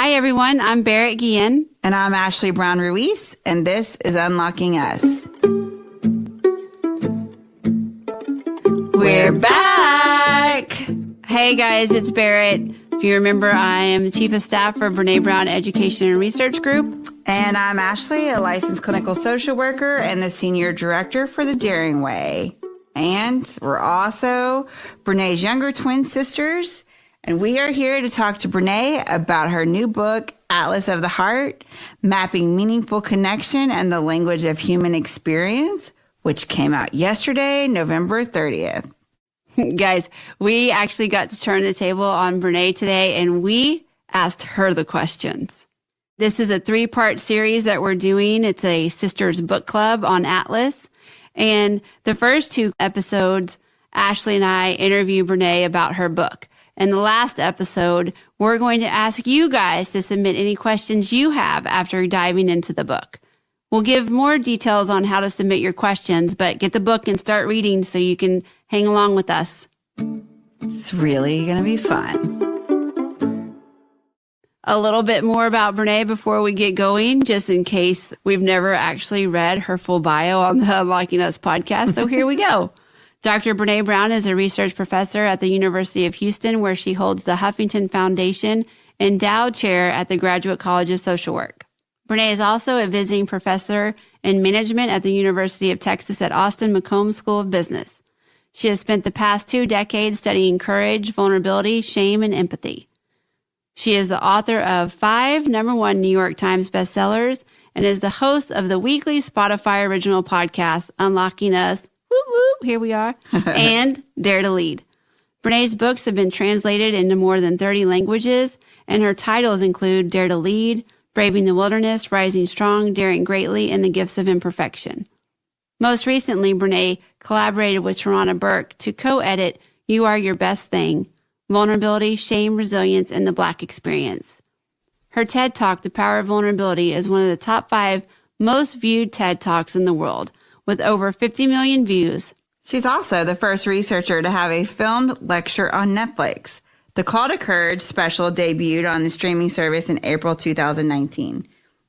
Hi, everyone. I'm Barrett Guillen. And I'm Ashley Brown Ruiz, and this is Unlocking Us. We're back. Hey, guys, it's Barrett. If you remember, I am the Chief of Staff for Brene Brown Education and Research Group. And I'm Ashley, a licensed clinical social worker and the Senior Director for the Daring Way. And we're also Brene's younger twin sisters. And we are here to talk to Brene about her new book, Atlas of the Heart, Mapping Meaningful Connection and the Language of Human Experience, which came out yesterday, November 30th. Guys, we actually got to turn the table on Brene today, and we asked her the questions. This is a 3-part series that we're doing. It's a sisters book club on Atlas. And the first 2 episodes, Ashley and I interview Brene about her book. In the last episode, we're going to ask you guys to submit any questions you have after diving into the book. We'll give more details on how to submit your questions, but get the book and start reading so you can hang along with us. It's really going to be fun. A little bit more about Brene before we get going, just in case we've never actually read her full bio on the Unlocking Us podcast. So here we go. Dr. Brene Brown is a research professor at the University of Houston, where she holds the Huffington Foundation Endowed Chair at the Graduate College of Social Work. Brene is also a visiting professor in management at the University of Texas at Austin McCombs School of Business. She has spent the past 2 decades studying courage, vulnerability, shame, and empathy. She is the author of 5 #1 New York Times bestsellers and is the host of the weekly Spotify original podcast, Unlocking Us, whoop, whoop, here we are, and Dare to Lead. Brene's books have been translated into more than 30 languages, and her titles include Dare to Lead, Braving the Wilderness, Rising Strong, Daring Greatly, and The Gifts of Imperfection. Most recently, Brene collaborated with Tarana Burke to co-edit You Are Your Best Thing, Vulnerability, Shame, Resilience, and the Black Experience. Her TED Talk, The Power of Vulnerability, is one of the top 5 most viewed TED Talks in the world, with over 50 million views. She's also the first researcher to have a filmed lecture on Netflix. The Call to Courage special debuted on the streaming service in April 2019.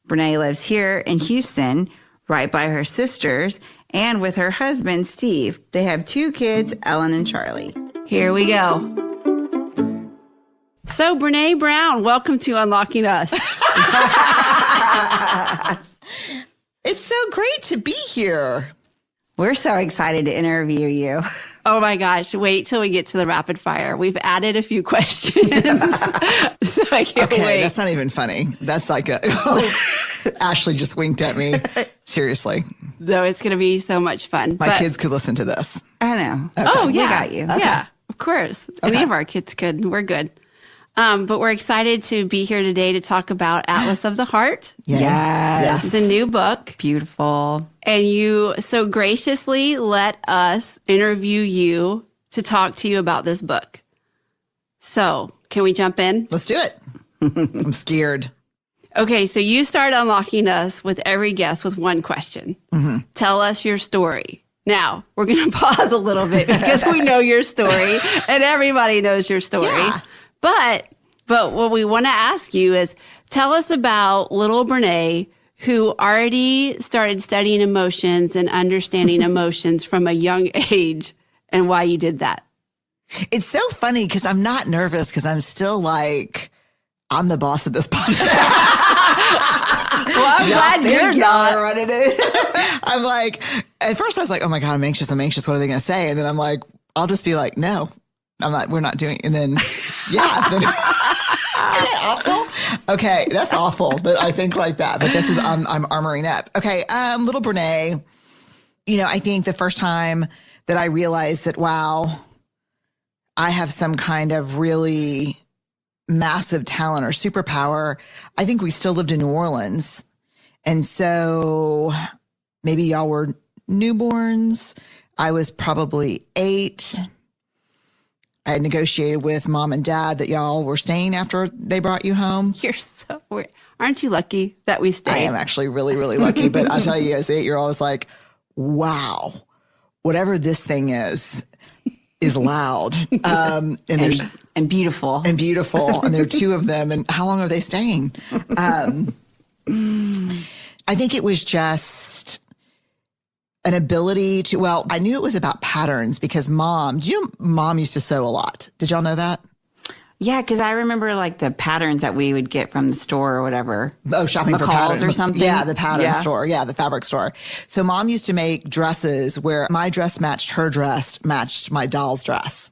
Brene lives here in Houston, right by her sisters, and with her husband, Steve. They have 2 kids, Ellen and Charlie. Here we go. So, Brene Brown, welcome to Unlocking Us. It's so great to be here. We're so excited to interview you. Oh my gosh, wait till we get to the rapid fire. We've added a few questions. So I can't wait. That's not even funny. That's like Ashley just winked at me. Seriously. No, it's going to be so much fun. My kids could listen to this. I know. Okay. Oh, yeah. We got you. Okay. Yeah, of course. Any of our kids could. We're good. But we're excited to be here today to talk about Atlas of the Heart. Yes. The new book. Beautiful. And you so graciously let us interview you to talk to you about this book. So, can we jump in? Let's do it. I'm scared. Okay, so you start unlocking us with every guest with one question. Mm-hmm. Tell us your story. Now, we're going to pause a little bit because we know your story and everybody knows your story. Yeah. But what we want to ask you is tell us about little Brene, who already started studying emotions and understanding emotions from a young age, and why you did that. It's so funny because I'm not nervous because I'm still like, I'm the boss of this podcast. Well, I'm glad you're not running it. I'm like, at first I was like, oh my God, I'm anxious. What are they going to say? And then I'm like, I'll just be like, no, I'm not, we're not doing it. And then, yeah. Then, isn't it awful? Okay, that's awful that I think like that. But this is, I'm armoring up. Okay, little Brene, I think the first time that I realized that, wow, I have some kind of really massive talent or superpower, I think we still lived in New Orleans. And so maybe y'all were newborns. I was probably 8. I had negotiated with mom and dad that y'all were staying after they brought you home. You're so weird. Aren't you lucky that we stayed? I am actually really, really lucky. But I'll tell you, as an 8-year-old, I was like, wow, whatever this thing is, is loud. And there's and beautiful. and beautiful. And there are two of them. And how long are they staying? I think it was just an ability to, well, I knew it was about patterns because mom used to sew a lot. Did y'all know that? Yeah, because I remember like the patterns that we would get from the store or whatever. Oh, shopping for McCall's patterns or something. Yeah, the pattern store. Yeah, the fabric store. So mom used to make dresses where my dress matched her dress, matched my doll's dress.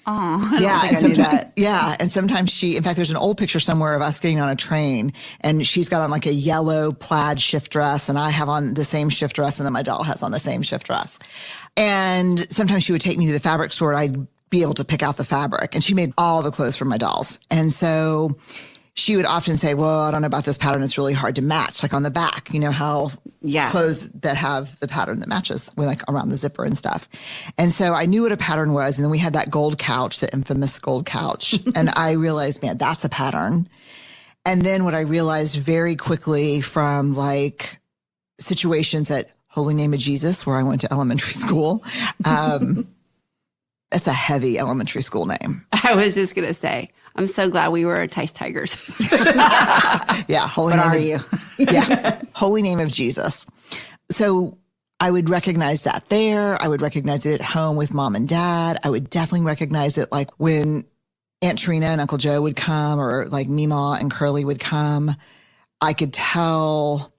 Oh, Yeah, I knew that. Yeah, and sometimes in fact, there's an old picture somewhere of us getting on a train, and she's got on like a yellow plaid shift dress, and I have on the same shift dress, and then my doll has on the same shift dress. And sometimes she would take me to the fabric store, and I'd be able to pick out the fabric, and she made all the clothes for my dolls. And so she would often say, well, I don't know about this pattern. It's really hard to match, like on the back, you know, how clothes that have the pattern that matches with like around the zipper and stuff. And so I knew what a pattern was. And then we had that gold couch, the infamous gold couch. And I realized, man, that's a pattern. And then what I realized very quickly from like situations at Holy Name of Jesus, where I went to elementary school, that's a heavy elementary school name. I was just going to say, I'm so glad we were Tice Tigers. Yeah. Holy Name of Jesus. So I would recognize that there. I would recognize it at home with mom and dad. I would definitely recognize it like when Aunt Trina and Uncle Joe would come, or like Mima and Curly would come. I could tell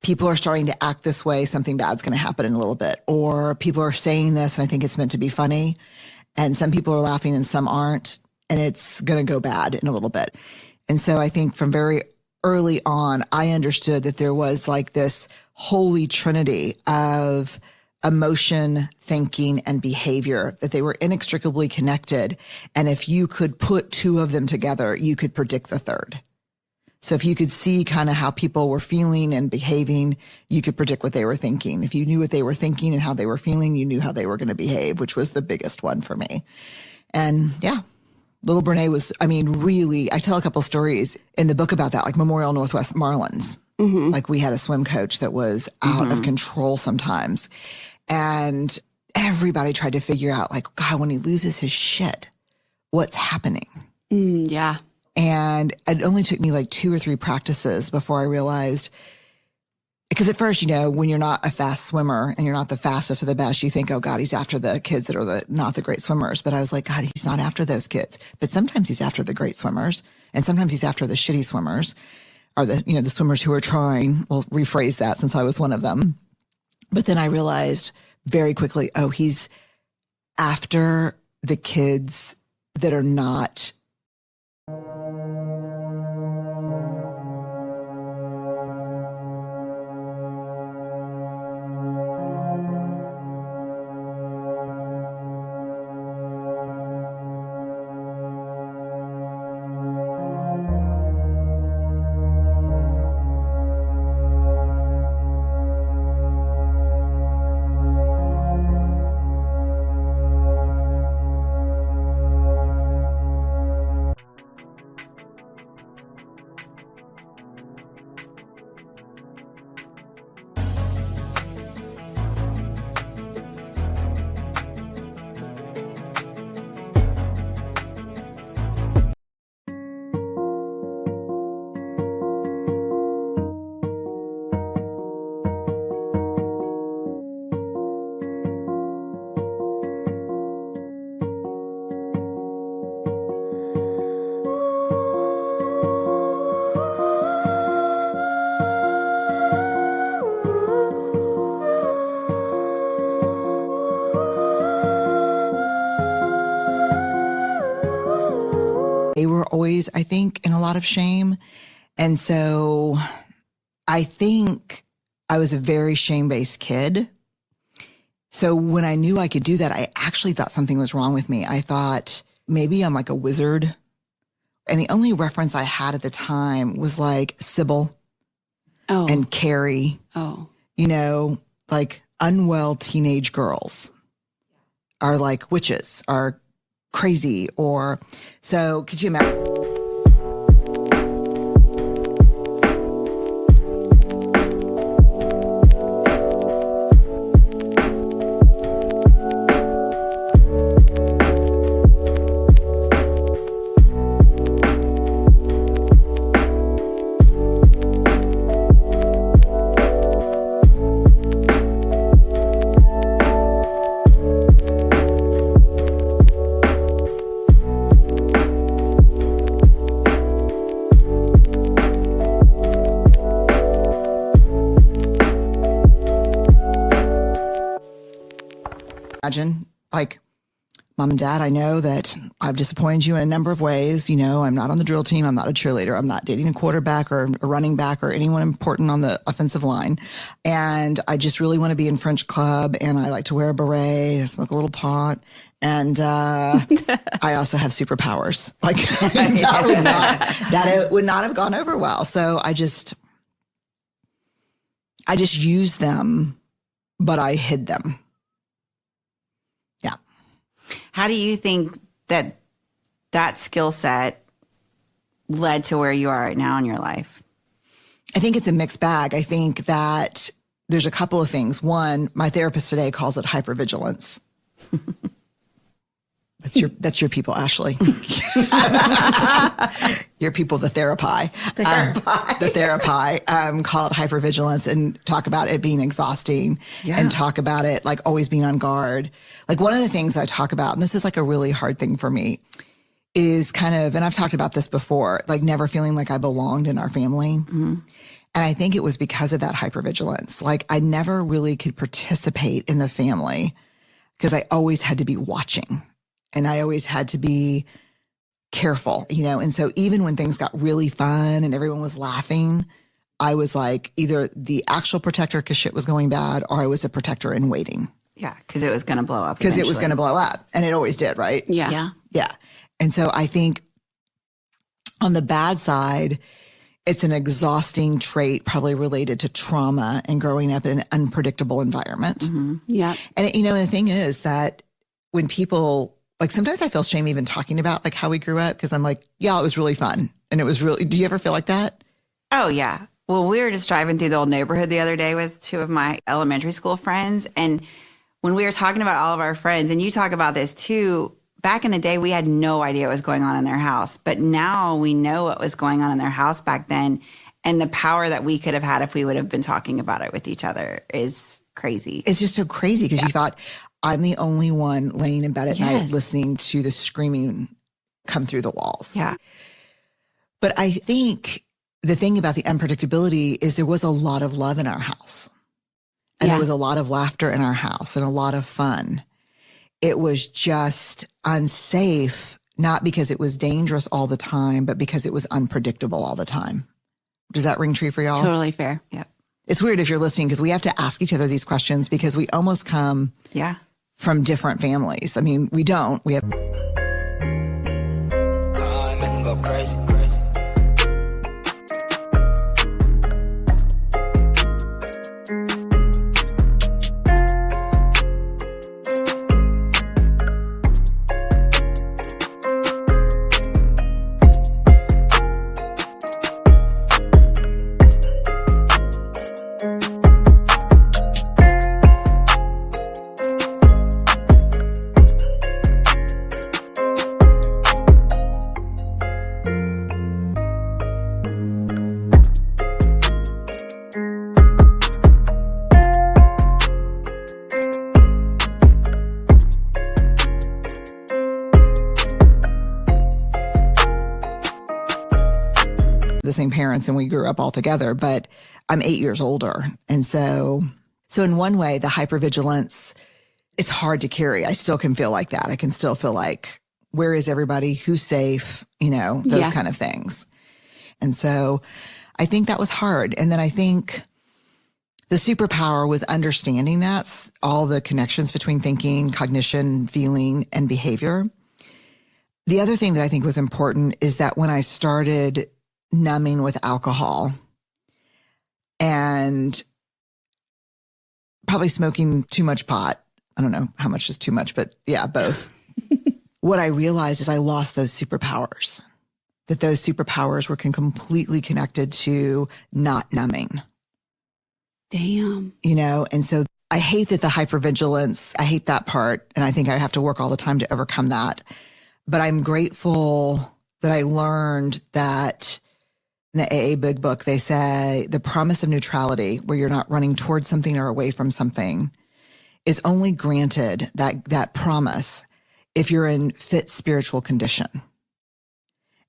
people are starting to act this way. Something bad's going to happen in a little bit. Or people are saying this and I think it's meant to be funny. And some people are laughing and some aren't. And it's going to go bad in a little bit. And so I think from very early on, I understood that there was like this holy trinity of emotion, thinking, and behavior, that they were inextricably connected. And if you could put two of them together, you could predict the third. So if you could see kind of how people were feeling and behaving, you could predict what they were thinking. If you knew what they were thinking and how they were feeling, you knew how they were going to behave, which was the biggest one for me. And yeah. Little Brene was, I mean, really, I tell a couple stories in the book about that, like Memorial Northwest Marlins. Mm-hmm. Like we had a swim coach that was out of control sometimes. And everybody tried to figure out like, God, when he loses his shit, what's happening? Yeah. And it only took me like 2 or 3 practices before I realized, because at first, you know, when you're not a fast swimmer and you're not the fastest or the best, you think, oh God, he's after the kids that are not the great swimmers. But I was like, God, he's not after those kids. But sometimes he's after the great swimmers, and sometimes he's after the shitty swimmers, or the swimmers who are trying. We'll rephrase that since I was one of them. But then I realized very quickly, oh, he's after the kids that are not they were always, I think, in a lot of shame. And so I think I was a very shame-based kid. So when I knew I could do that, I actually thought something was wrong with me. I thought maybe I'm like a wizard. And the only reference I had at the time was like Sybil and Carrie. Oh. You know, like unwell teenage girls are like witches, are crazy, or so could you imagine? imagine, like, Mom and Dad, I know that I've disappointed you in a number of ways. I'm not on the drill team. I'm not a cheerleader. I'm not dating a quarterback or a running back or anyone important on the offensive line. And I just really want to be in French club. And I like to wear a beret and smoke a little pot. And I also have superpowers. Like that would not have gone over well. So I just used them, but I hid them. How do you think that skill set led to where you are right now in your life? I think it's a mixed bag. I think that there's a couple of things. One, my therapist today calls it hypervigilance. That's your people, Ashley. Your people, the therapy. The therapy call it hypervigilance and talk about it being exhausting and talk about it like always being on guard. Like one of the things I talk about, and this is like a really hard thing for me, is kind of, and I've talked about this before, like never feeling like I belonged in our family. Mm-hmm. And I think it was because of that hypervigilance. Like I never really could participate in the family because I always had to be watching. And I always had to be careful, And so even when things got really fun and everyone was laughing, I was like either the actual protector because shit was going bad, or I was a protector in waiting. Yeah, because it was going to blow up. Because it was going to blow up. And it always did, right? Yeah. And so I think on the bad side, it's an exhausting trait probably related to trauma and growing up in an unpredictable environment. Mm-hmm. Yeah. And, the thing is that when people... Like sometimes I feel shame even talking about like how we grew up because I'm like, yeah, it was really fun. And it was really, do you ever feel like that? Oh, yeah. Well, we were just driving through the old neighborhood the other day with two of my elementary school friends. And when we were talking about all of our friends, and you talk about this too, back in the day, we had no idea what was going on in their house. But now we know what was going on in their house back then. And the power that we could have had if we would have been talking about it with each other is crazy. It's just so crazy because you thought, I'm the only one laying in bed at night listening to the screaming come through the walls. Yeah. But I think the thing about the unpredictability is there was a lot of love in our house. And there was a lot of laughter in our house and a lot of fun. It was just unsafe, not because it was dangerous all the time, but because it was unpredictable all the time. Does that ring true for y'all? Totally fair. Yeah. It's weird if you're listening because we have to ask each other these questions because we almost come from different families. I mean, we don't. We have. Come on, make 'em go crazy. the same parents and we grew up all together, but I'm 8 years older. And so in one way, the hypervigilance, it's hard to carry. I still can feel like that. I can still feel like, where is everybody? Who's safe? Those kind of things. And so I think that was hard. And then I think the superpower was understanding that, all the connections between thinking, cognition, feeling, and behavior. The other thing that I think was important is that when I started numbing with alcohol and probably smoking too much pot, I don't know how much is too much, but yeah, both. What I realized is I lost those superpowers, that those superpowers were completely connected to not numbing. Damn. And so I hate that the hypervigilance, I hate that part. And I think I have to work all the time to overcome that. But I'm grateful that I learned that in the AA Big Book, they say the promise of neutrality, where you're not running towards something or away from something, is only granted, that promise, if you're in fit spiritual condition.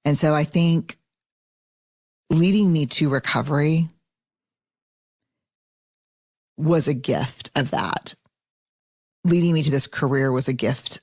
And so I think leading me to recovery was a gift of that. leading me to this career was a gift